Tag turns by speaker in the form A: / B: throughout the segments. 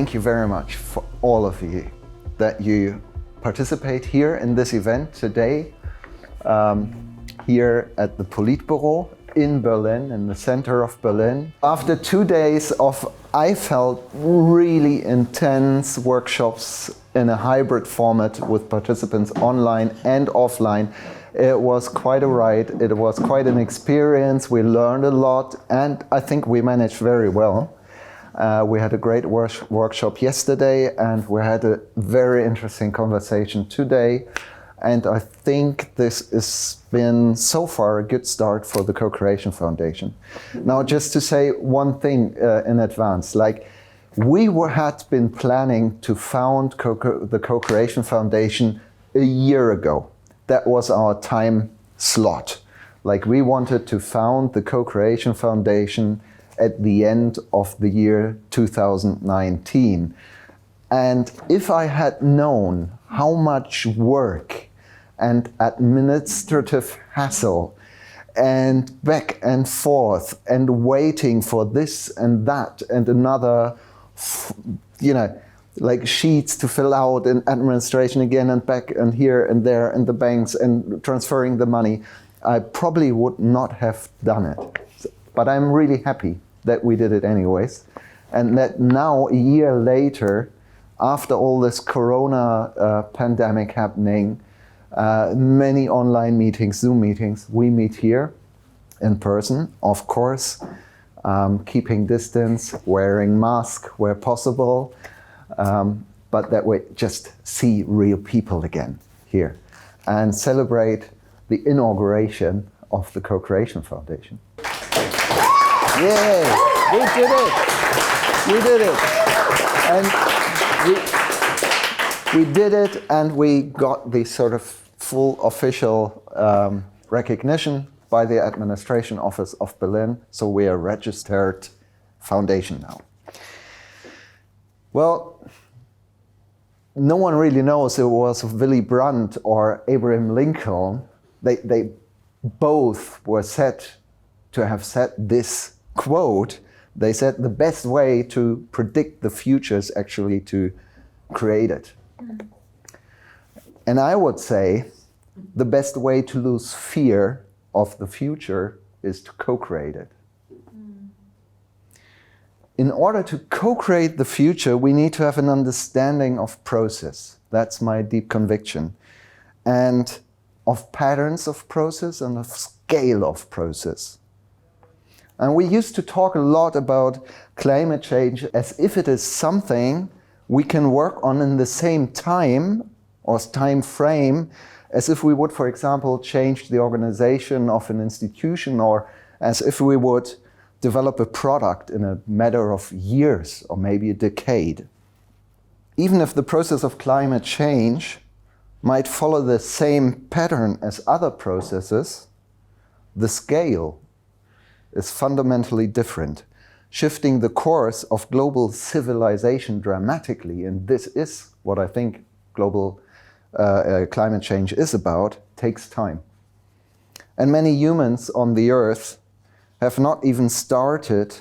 A: thank you very much for all of you that you participate here in this event today, here at the Politbüro in Berlin, in the center of Berlin. After 2 days of, I felt, really intense workshops in a hybrid format with participants online and offline, it was quite a ride. It was quite an experience. We learned a lot, and I think we managed very well. We had a great workshop yesterday, and we had a very interesting conversation today. And I think this has been so far a good start for the Cocreation Foundation. Now, just to say one thing in advance, like we had been planning to found the Cocreation Foundation a year ago. That was our time slot. Like we wanted to found the Cocreation Foundation at the end of the year 2019. And if I had known how much work and administrative hassle and back and forth and waiting for this and that and another, like sheets to fill out and administration again and back and here and there and the banks and transferring the money, I probably would not have done it. But I'm really happy that we did it anyways. And that now, a year later, after all this Corona pandemic happening, many online meetings, Zoom meetings, we meet here in person, of course, keeping distance, wearing masks where possible, but that we just see real people again here and celebrate the inauguration of the Cocreation Foundation. Yay! We did it! We did it! And we did it, and we got the sort of full official recognition by the Administration Office of Berlin, so we are a registered foundation now. Well, no one really knows it was Willy Brandt or Abraham Lincoln. They both were said to have said this quote. They said the best way to predict the future is actually to create it. And I would say the best way to lose fear of the future is to co-create it. In order to co-create the future, we need to have an understanding of process. That's my deep conviction. And of patterns of process and of scale of process. And we used to talk a lot about climate change as if it is something we can work on in the same time or time frame as if we would, for example, change the organization of an institution, or as if we would develop a product in a matter of years or maybe a decade. Even if the process of climate change might follow the same pattern as other processes, the scale is fundamentally different, shifting the course of global civilization dramatically. And this is what I think global climate change is about, takes time. And many humans on the Earth have not even started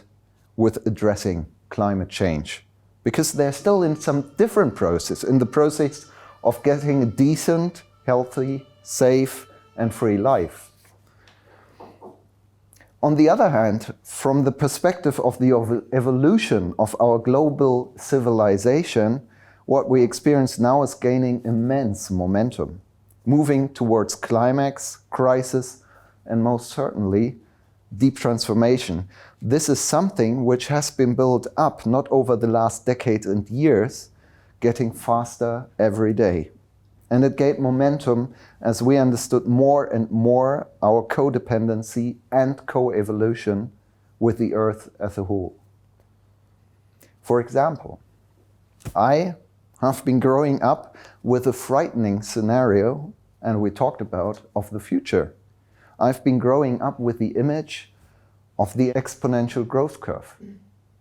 A: with addressing climate change because they're still in some different process, in the process of getting a decent, healthy, safe, and free life. On the other hand, from the perspective of the evolution of our global civilization, what we experience now is gaining immense momentum, moving towards climax, crisis, and most certainly, deep transformation. This is something which has been built up not over the last decades and years, getting faster every day. And it gained momentum as we understood more and more our codependency and co-evolution with the Earth as a whole. For example, I have been growing up with a frightening scenario, and we talked about, of the future. I've been growing up with the image of the exponential growth curve.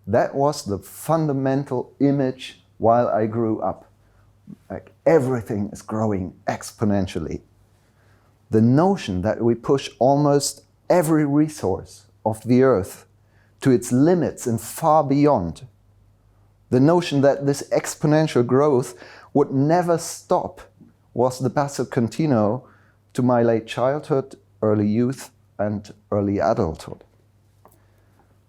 A: That was the fundamental image while I grew up. Like everything is growing exponentially. The notion that we push almost every resource of the Earth to its limits and far beyond The notion that this exponential growth would never stop was the basso continuo to my late childhood, early youth, and early adulthood.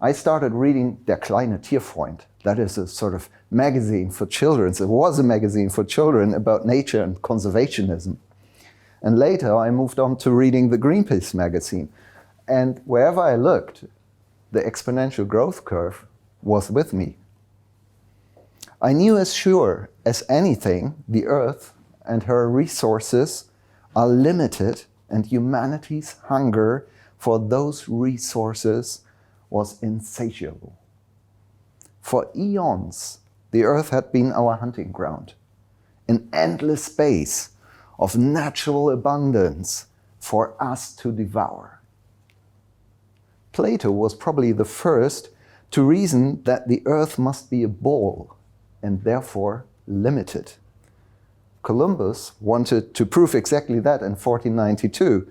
A: I started reading Der kleine Tierfreund. That is a sort of magazine for children. It was a magazine for children about nature and conservationism. And later I moved on to reading the Greenpeace magazine. And wherever I looked, the exponential growth curve was with me. I knew as sure as anything the Earth and her resources are limited, and humanity's hunger for those resources was insatiable. For eons, the Earth had been our hunting ground, an endless space of natural abundance for us to devour. Plato was probably the first to reason that the Earth must be a ball and therefore limited. Columbus wanted to prove exactly that in 1492.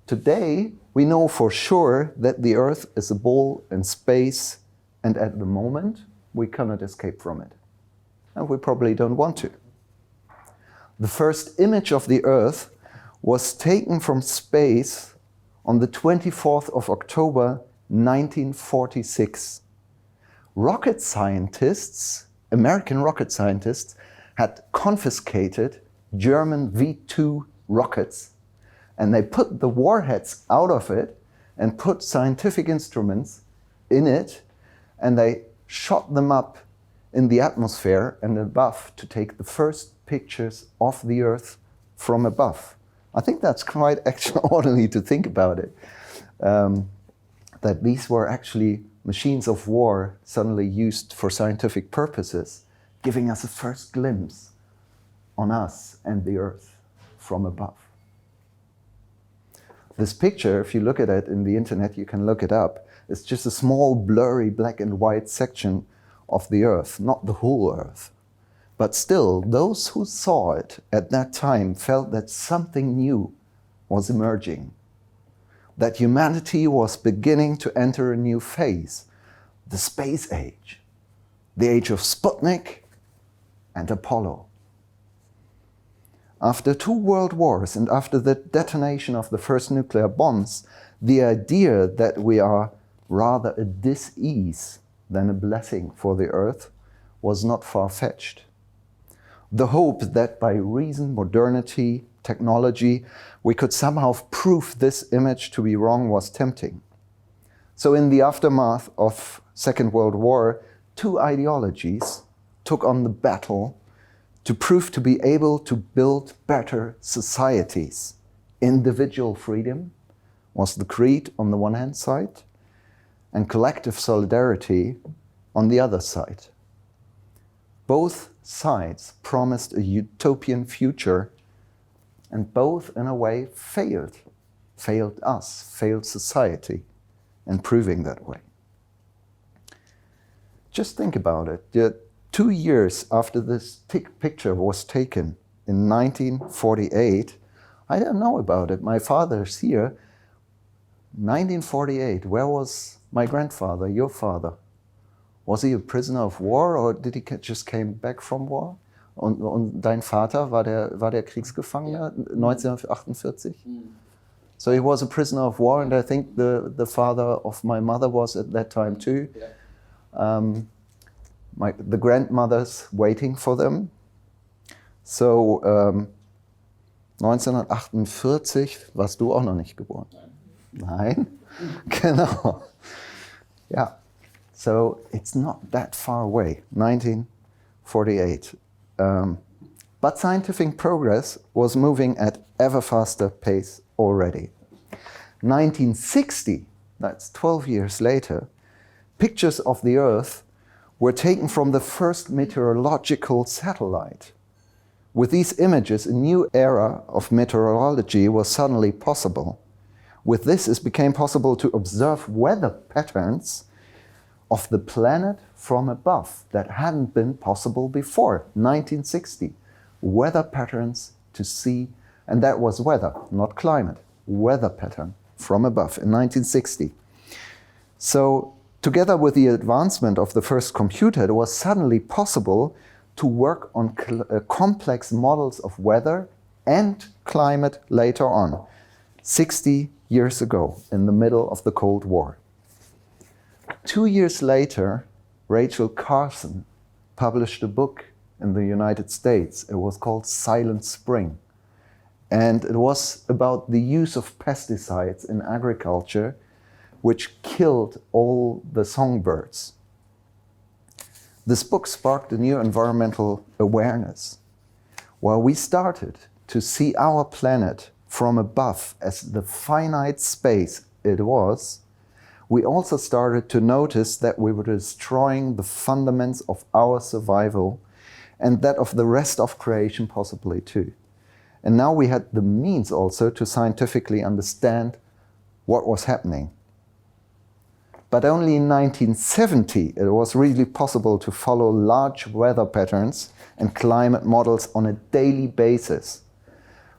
A: Today, we know for sure that the Earth is a ball in space, and at the moment, we cannot escape from it. And we probably don't want to. The first image of the Earth was taken from space on the 24th of October, 1946. Rocket scientists, American rocket scientists, had confiscated German V-2 rockets, and they put the warheads out of it and put scientific instruments in it, and they shot them up in the atmosphere and above to take the first pictures of the Earth from above. I think that's quite extraordinary to think about it, that these were actually machines of war suddenly used for scientific purposes, giving us a first glimpse on us and the Earth from above. This picture, if you look at it in the internet, you can look it up, it's just a small blurry black and white section of the Earth, not the whole Earth. But still, those who saw it at that time felt that something new was emerging, that humanity was beginning to enter a new phase, the space age, the age of Sputnik and Apollo. After 2 world wars and after the detonation of the first nuclear bombs, the idea that we are rather a dis-ease than a blessing for the Earth was not far-fetched. The hope that by reason, modernity, technology, we could somehow prove this image to be wrong was tempting. So in the aftermath of Second World War, 2 ideologies took on the battle to prove to be able to build better societies. Individual freedom was the creed on the one hand side, and collective solidarity on the other side. Both sides promised a utopian future, and both in a way failed. Failed us, failed society in proving that way. Just think about it. 2 years after this picture was taken in 1948, I don't know about it. My father's here. 1948, where was my grandfather, your father? Was he a prisoner of war or did he just came back from war? Und dein Vater, war der Kriegsgefangener 1948? So he was a prisoner of war, and I think the father of my mother was at that time too. The grandmothers waiting for them. So 1948 warst du auch noch nicht geboren. Nein? Genau. Yeah. So it's not that far away, 1948. But scientific progress was moving at ever faster pace already. 1960, that's 12 years later, pictures of the Earth were taken from the first meteorological satellite. With these images, a new era of meteorology was suddenly possible. With this, it became possible to observe weather patterns of the planet from above that hadn't been possible before, 1960. Weather patterns to see, and that was weather, not climate, weather pattern from above in 1960. So Together with the advancement of the first computer, it was suddenly possible to work on complex models of weather and climate later on, 60 years ago, in the middle of the Cold War. 2 years later, Rachel Carson published a book in the United States. It was called Silent Spring. And it was about the use of pesticides in agriculture, which killed all the songbirds. This book sparked a new environmental awareness. While we started to see our planet from above as the finite space it was, we also started to notice that we were destroying the fundaments of our survival and that of the rest of creation possibly too. And now we had the means also to scientifically understand what was happening. But only in 1970 it was really possible to follow large weather patterns and climate models on a daily basis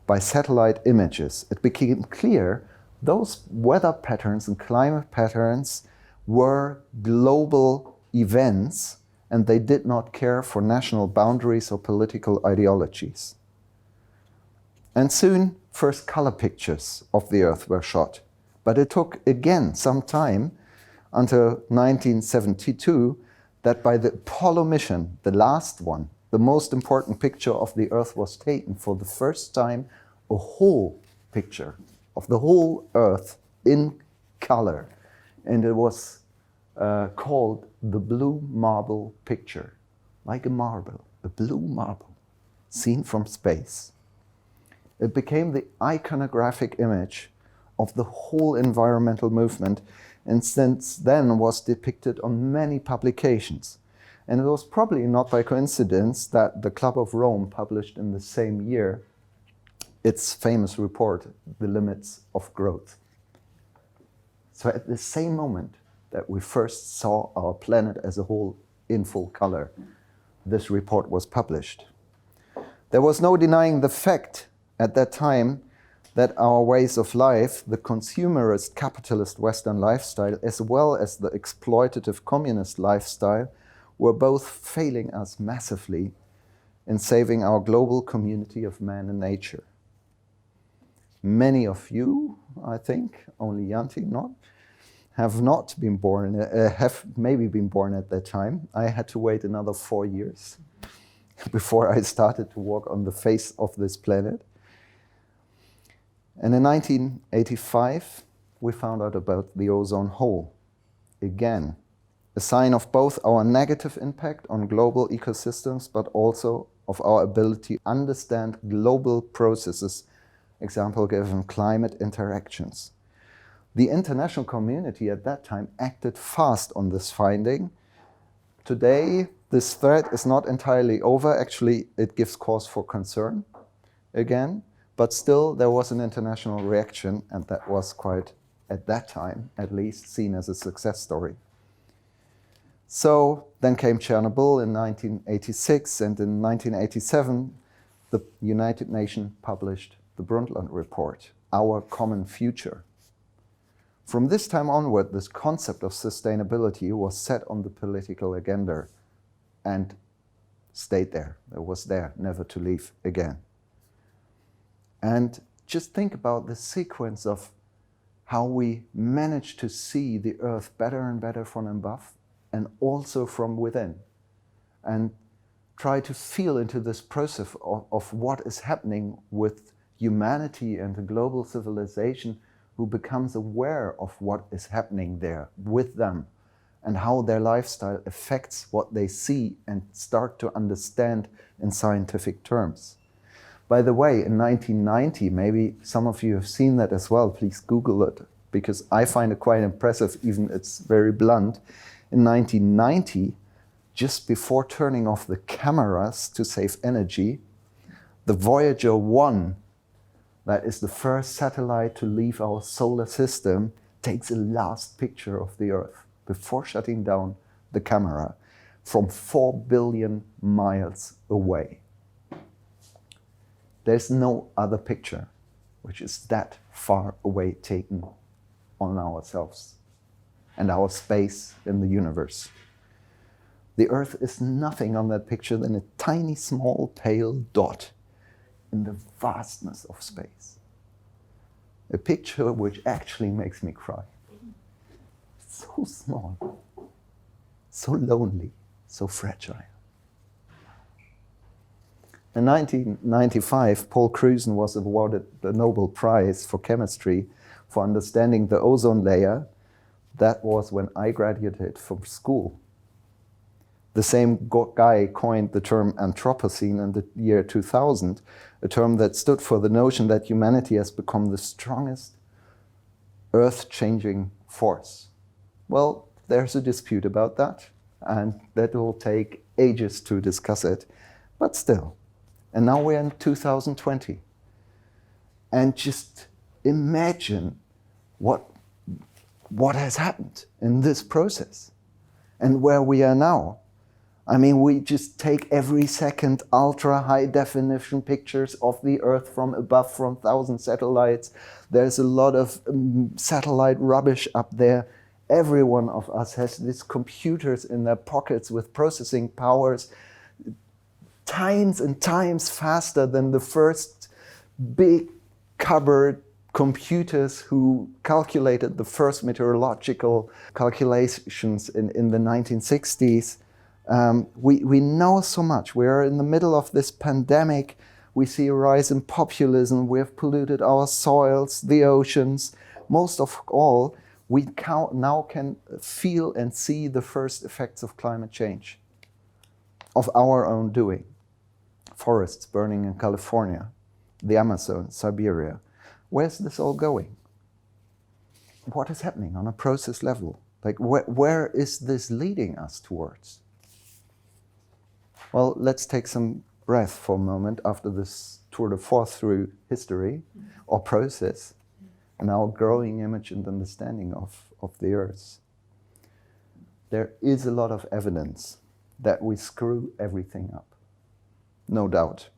A: by satellite images. It became clear those weather patterns and climate patterns were global events and they did not care for national boundaries or political ideologies. And soon, first color pictures of the Earth were shot. But it took again some time until 1972 that by the Apollo mission, the last one, the most important picture of the Earth was taken for the first time, a whole picture of the whole Earth in color. And it was called the blue marble picture, like a marble, a blue marble, seen from space. It became the iconographic image of the whole environmental movement, and since then was depicted on many publications. And it was probably not by coincidence that the Club of Rome published in the same year its famous report, The Limits of Growth. So at the same moment that we first saw our planet as a whole in full color, this report was published. There was no denying the fact at that time that our ways of life, the consumerist capitalist Western lifestyle, as well as the exploitative communist lifestyle, were both failing us massively in saving our global community of man and nature. Many of you, I think, only Yanti not, have not been born, have maybe been born at that time. I had to wait another 4 years before I started to walk on the face of this planet. And in 1985, we found out about the ozone hole. Again, a sign of both our negative impact on global ecosystems, but also of our ability to understand global processes, example given climate interactions. The international community at that time acted fast on this finding. Today, this threat is not entirely over. Actually, it gives cause for concern again. But still, there was an international reaction, and that was quite, at that time, at least, seen as a success story. So then came Chernobyl in 1986, and in 1987, the United Nations published the Brundtland Report, Our Common Future. From this time onward, this concept of sustainability was set on the political agenda and stayed there. It was there, never to leave again. And just think about the sequence of how we managed to see the Earth better and better from above and also from within. And try to feel into this process of what is happening with humanity and the global civilization who becomes aware of what is happening there with them and how their lifestyle affects what they see and start to understand in scientific terms. By the way, in 1990, maybe some of you have seen that as well, please Google it, because I find it quite impressive, even it's very blunt. In 1990, just before turning off the cameras to save energy, the Voyager 1, that is the first satellite to leave our solar system, takes a last picture of the Earth before shutting down the camera from 4 billion miles away. There's no other picture which is that far away taken on ourselves. and our space in the universe. The Earth is nothing on that picture than a tiny, small, pale dot in the vastness of space. A picture which actually makes me cry. So small, so lonely, so fragile. In 1995, Paul Cruzen was awarded the Nobel Prize for Chemistry for understanding the ozone layer. That was when I graduated from school. The same guy coined the term Anthropocene in the year 2000, a term that stood for the notion that humanity has become the strongest earth-changing force. Well, there's a dispute about that, and that will take ages to discuss it, but still. And now we're in 2020. And just imagine what has happened in this process and where we are now. I mean, we just take every second ultra high definition pictures of the Earth from above from 1,000 satellites. There's a lot of satellite rubbish up there. Every one of us has these computers in their pockets with processing powers times and times faster than the first big cupboard computers who calculated the first meteorological calculations in the 1960s. We know so much. We're in the middle of this pandemic. We see a rise in populism. We have polluted our soils, the oceans. Most of all, we now can feel and see the first effects of climate change, of our own doing. Forests burning in California, the Amazon, Siberia. Where's this all going? What is happening on a process level? Like, where is this leading us towards? Well, let's take some breath for a moment after this tour de force through history or process and our growing image and understanding of the Earth. There is a lot of evidence that we screw everything up. No doubt.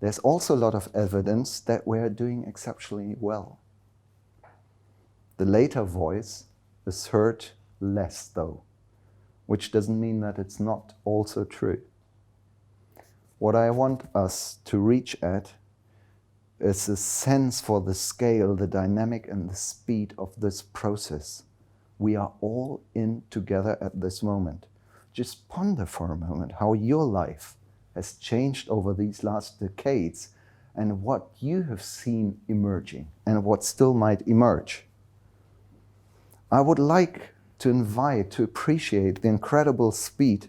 A: There's also a lot of evidence that we're doing exceptionally well. The later voice is heard less, though, which doesn't mean that it's not also true. What I want us to reach at is a sense for the scale, the dynamic, and the speed of this process. We are all in together at this moment. Just ponder for a moment how your life has changed over these last decades and what you have seen emerging and what still might emerge. I would like to invite to appreciate the incredible speed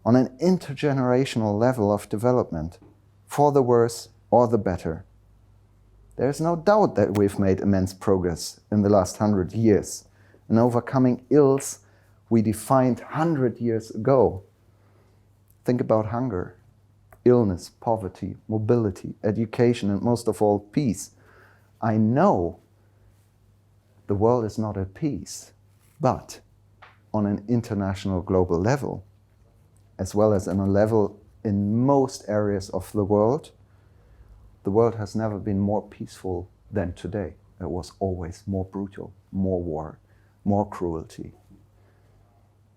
A: on an intergenerational level of development, for the worse or the better. There's no doubt that we've made immense progress in the last 100 years in overcoming ills we defined 100 years ago. Think about hunger, illness, poverty, mobility, education, and most of all, peace. I know the world is not at peace, but on an international global level, as well as on a level in most areas of the world has never been more peaceful than today. It was always more brutal, more war, more cruelty.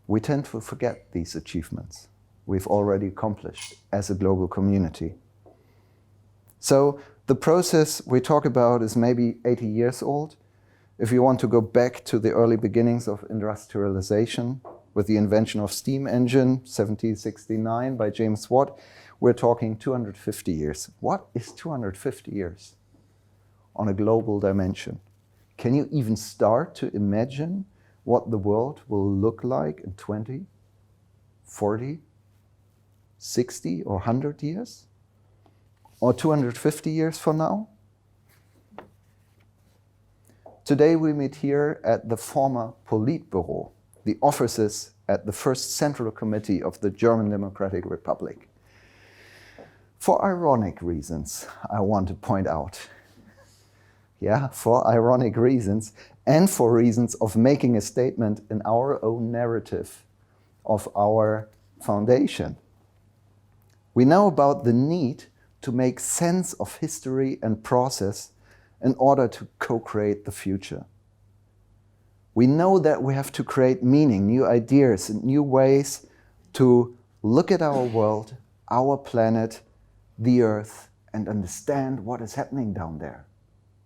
A: We tend to forget these achievements we've already accomplished as a global community. So the process we talk about is maybe 80 years old. If you want to go back to the early beginnings of industrialization with the invention of steam engine, 1769 by James Watt, we're talking 250 years. What is 250 years on a global dimension? Can you even start to imagine what the world will look like in 20, 40, 60 or 100 years? Or 250 years from now? Today we meet here at the former Politburo, the offices at the first Central Committee of the German Democratic Republic. For ironic reasons, I want to point out. Yeah, for ironic reasons, and for reasons of making a statement in our own narrative of our foundation. We know about the need to make sense of history and process in order to co-create the future. We know that we have to create meaning, new ideas, and new ways to look at our world, our planet, the Earth, and understand what is happening down there.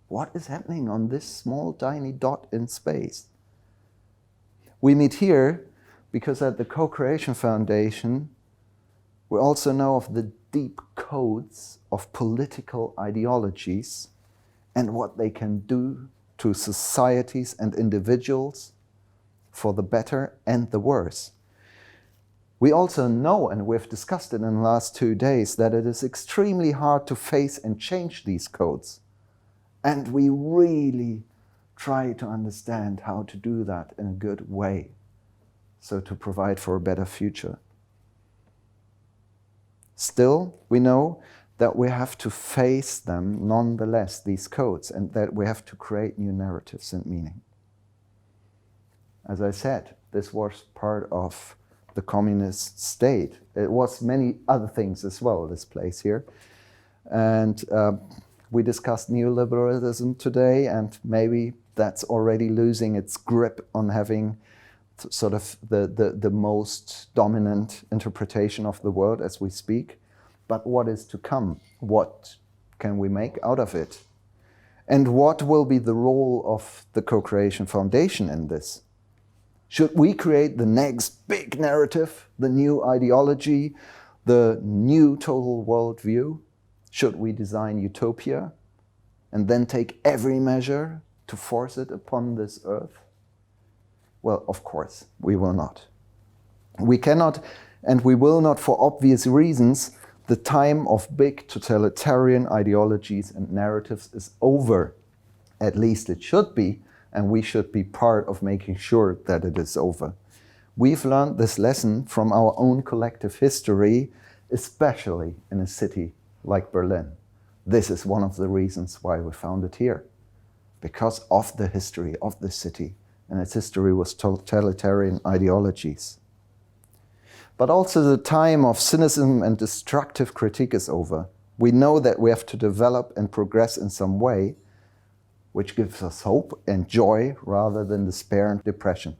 A: What is happening on this small, tiny dot in space? We meet here because at the Co-Creation Foundation, we also know of the deep codes of political ideologies and what they can do to societies and individuals for the better and the worse. We also know, and we've discussed it in the last 2 days, that it is extremely hard to face and change these codes. And we really try to understand how to do that in a good way, so to provide for a better future. Still, we know that we have to face them nonetheless, these codes, and that we have to create new narratives and meaning. As I said, this was part of the communist state. It was many other things as well, this place here. And we discussed neoliberalism today, and maybe that's already losing its grip on having sort of the most dominant interpretation of the world as we speak. But what is to come? What can we make out of it? And what will be the role of the Co-Creation Foundation in this? Should we create the next big narrative, the new ideology, the new total worldview? Should we design utopia and then take every measure to force it upon this earth? Well, of course, we will not. We cannot, and we will not for obvious reasons. The time of big totalitarian ideologies and narratives is over. At least it should be, and we should be part of making sure that it is over. We've learned this lesson from our own collective history, especially in a city like Berlin. This is one of the reasons why we found it here, because of the history of the city, and its history was totalitarian ideologies. But also the time of cynicism and destructive critique is over. We know that we have to develop and progress in some way, which gives us hope and joy rather than despair and depression.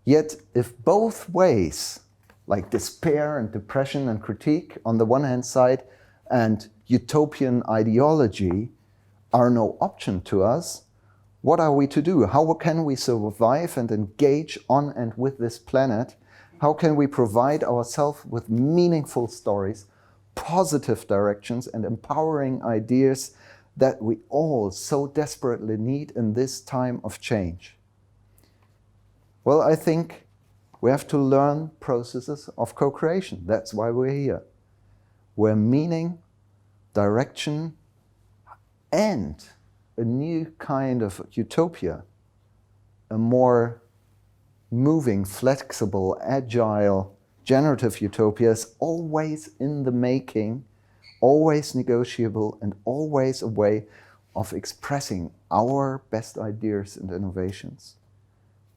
A: Yet, if both ways, like despair and depression and critique on the one hand side, and utopian ideology are no option to us, what are we to do? How can we survive and engage on and with this planet? How can we provide ourselves with meaningful stories, positive directions, and empowering ideas that we all so desperately need in this time of change? Well, I think we have to learn processes of co-creation. That's why we're here. Where meaning, direction, and a new kind of utopia, a more moving, flexible, agile, generative utopia is always in the making, always negotiable, and always a way of expressing our best ideas and innovations.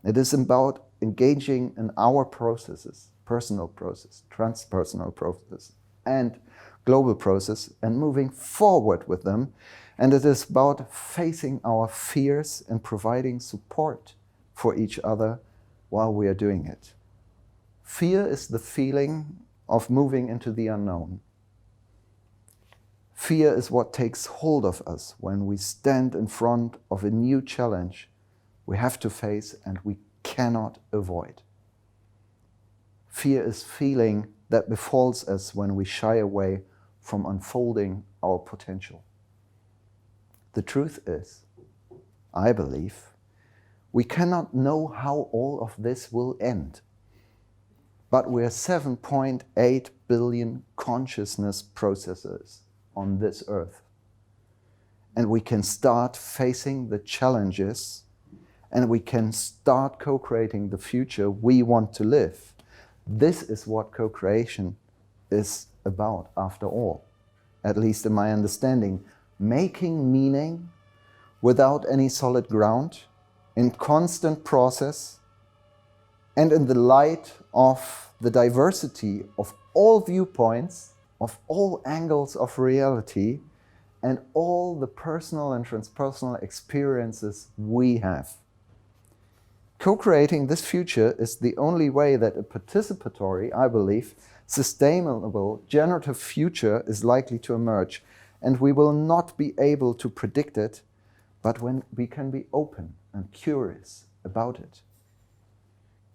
A: It is about engaging in our processes, personal process, transpersonal process, and global process, and moving forward with them. And it is about facing our fears and providing support for each other while we are doing it. Fear is the feeling of moving into the unknown. Fear is what takes hold of us when we stand in front of a new challenge we have to face and we cannot avoid. Fear is feeling that befalls us when we shy away from unfolding our potential. The truth is, I believe, we cannot know how all of this will end. But we're 7.8 billion consciousness processors on this earth. And we can start facing the challenges, and we can start co-creating the future we want to live. This is what co-creation is about, after all, at least in my understanding. Making meaning without any solid ground, in constant process, and in the light of the diversity of all viewpoints, of all angles of reality, and all the personal and transpersonal experiences we have. Co-creating this future is the only way that a participatory, I believe, sustainable, generative future is likely to emerge, and we will not be able to predict it, but when we can be open and curious about it.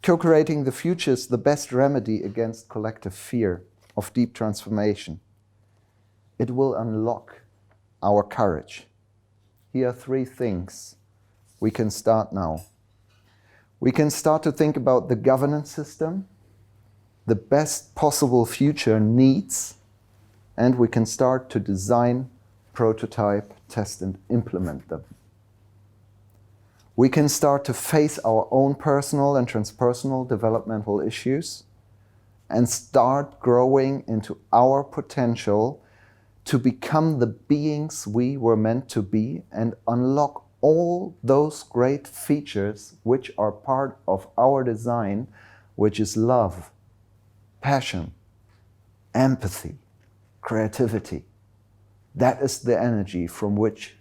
A: Co-creating the future is the best remedy against collective fear of deep transformation. It will unlock our courage. Here are 3 things we can start now. We can start to think about the governance system, the best possible future needs, and we can start to design, prototype, test, and implement them. We can start to face our own personal and transpersonal developmental issues and start growing into our potential to become the beings we were meant to be and unlock all those great features which are part of our design, which is love, passion, empathy, creativity. That is the energy from which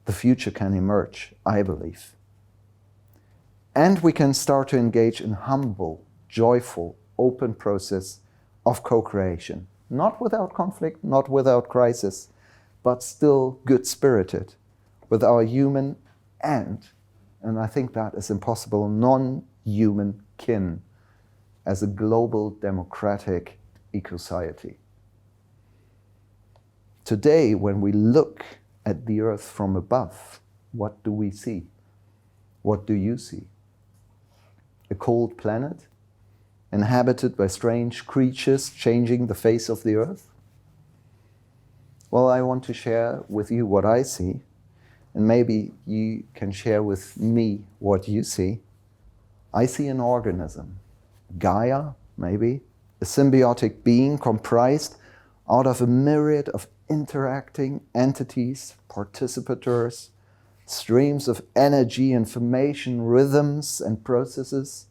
A: the future can emerge, I believe. And we can start to engage in humble, joyful, open process of co-creation. Not without conflict, not without crisis, but still good-spirited, with our human and I think that is impossible, non-human kin as a global democratic ecosociety. Today, when we look at the Earth from above, what do we see? What do you see? A cold planet, inhabited by strange creatures changing the face of the Earth? Well, I want to share with you what I see, and maybe you can share with me what you see. I see an organism, Gaia, maybe, a symbiotic being comprised out of a myriad of interacting entities, participators, streams of energy, information, rhythms, and processes,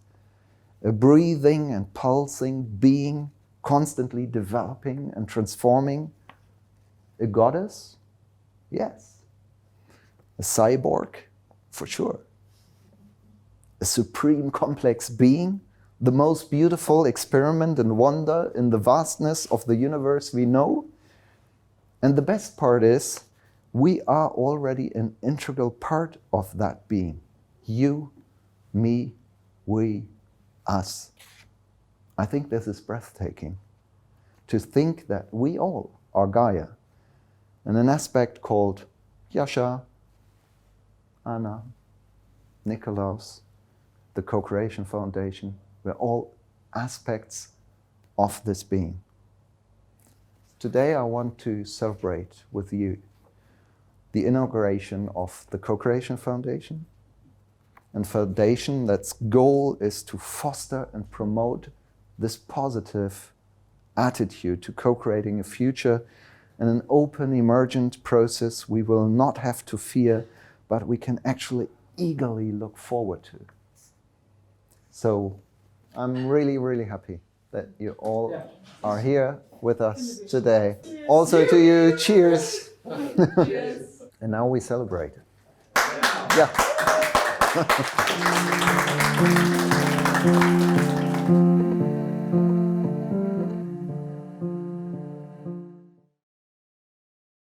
A: a breathing and pulsing being constantly developing and transforming. A goddess? Yes. A cyborg? For sure. A supreme complex being? The most beautiful experiment and wonder in the vastness of the universe we know? And the best part is, we are already an integral part of that being. You, me, we, us. I think this is breathtaking. To think that we all are Gaia. And an aspect called Jascha, Anna, Nikolaus, the Cocreation Foundation, we're all aspects of this being. Today I want to celebrate with you the inauguration of the Cocreation Foundation, and foundation that's goal is to foster and promote this positive attitude to co-creating a future in an open, emergent process we will not have to fear, but we can actually eagerly look forward to. So I'm really, really happy that you all are here with us today. Also to you, cheers. Cheers. And now we celebrate. Yeah.